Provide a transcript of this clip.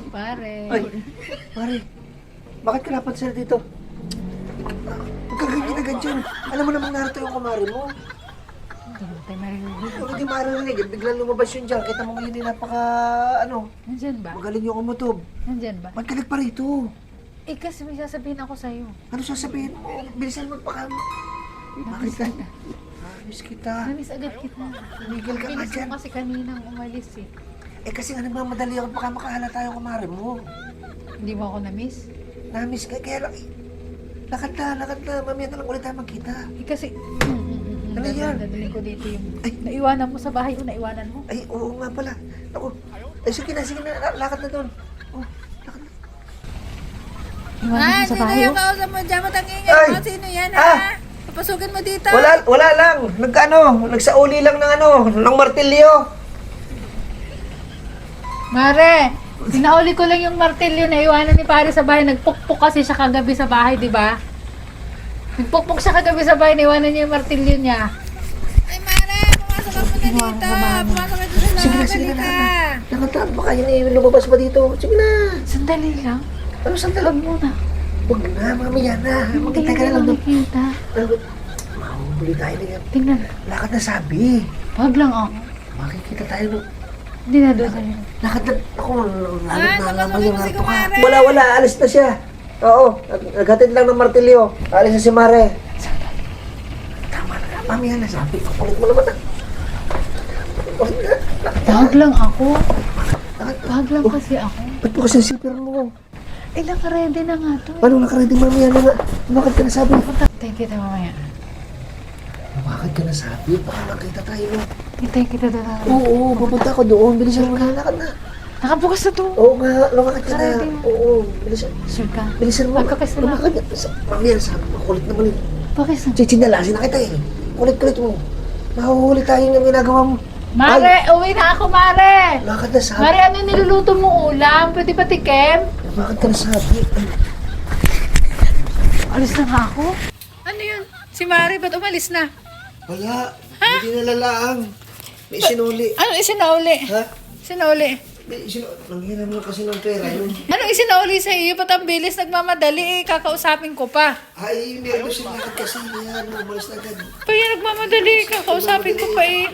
Pare. Ay, pare. Bakit ka napansin dito? Huwag kang ganyan dyan. Alam mo namang narito yung kumari mo. Hindi mo tayo maririnig. Kung hindi maririnig, biglang lumabas yun dyan. Kita mo ngayon din napaka, Nandyan ba? magaling yung umutob. Nandyan ba? Ba't ka nagparito? Eh kasi may sasabihin ako sa'yo. Ano sasabihin mo? Bilisan mo magpakam. Bakit ka? Miss kita. Namiss agad kita. Tumigil ka nga Bilis dyan. mo kasi kaninang umalis eh. Eh kasi nga nagmamadali ako baka makahalata yung kumari mo. Hindi mo ako namiss? Namiss ka, kaya lang. Lakad na. Mamaya na lang ulit tayo magkita. Eh kasi... Ano yan? Dadalhin ko dito yung... Ay. Naiwanan mo sa bahay o naiwanan mo? Ay, oo nga pala. Ako. Ay, sige na. Lakad na doon. Oh, lakad na. Iwanan mo sa bahay Sino o? yung kausap mo dyan? Matangingin Ay! mo. Sino yan, Ah! ha? Papasukin mo dito. Wala lang. Nagsauli lang ng martilyo. Mare! Sinauli ko lang yung martilyo na iwanan ni pare sa bahay. Nagpukpok kasi siya kagabi sa bahay, di ba? Nagpukpok siya kagabi sa bahay, naiwanan niya yung martilyo niya. Ay, Mara, pumasok ka muna dito. Pumasok ka dito sa Sige loob. na. Halika. Lakad. Baka yun eh, lumabas pa dito. Sige na. Sandali lang. Ano sandali? Huwag muna. Huwag na, mamaya na. Hindi Maghintay ka na lang doon. nakikita. Mahuli tayo na yan. Tingnan. Lakad na sabi. Huwag lang ako. Makikita tayo no. Hindi na doon sa'yo. Lakad na. Ako, lalo na naman papasukin yung mo si narto ka. Kumare. Wala. Alis na siya. Oo. Naghatid lang ng martilyo. Alis na si Mare. Tama na. Mamaya na sabi. Kulit mo naman na. Huwag lang ako. Lakad. Huwag lang kasi ako. Ba't mo kasi yung zipper mo? Eh, naka-ready na nga to. Ano nakaready mamaya na nga? Bakit ka nasabi? Hintayin kita mamaya. Bakit ka nasabi? Baka nakita tayo no. Hintayin kita doon. Oo, pupunta ako doon. Bilisan mo na. Lakad na. Nakabukas na to. Oo nga, lumakad ka na. Ready mo. Oo, bilisan. Sure ka? Bilisan mo. Magkakas na. Lumakad ka. Mamaya sabi mo, kulit naman yun. Bakit na? Chichinalasin na kita eh. Kulit mo. Mahuhuli tayo ng ginagawa mo. Mare, uwi na ako, Mare! Lakad na sabi. Mare, ano yung niluluto mong ulam? Pwede pa tikim? Lakad ka na sabi. Alis na nga ako. Ano yun? Si Mari, ba't umalis na? Wala. Hindi nalalaang. May sinuli. Ano isinauli? Ha? Sinauli? May sinuli. Nanghiram mo kasi ng pera yun. Ano isinauli sa iyo? Ba't ang bilis nagmamadali eh? Kakausapin ko pa. Ay, meron siya lakad kasi. Yan, umalis na agad. Pa yan nagmamadali, kakausapin ko pa eh.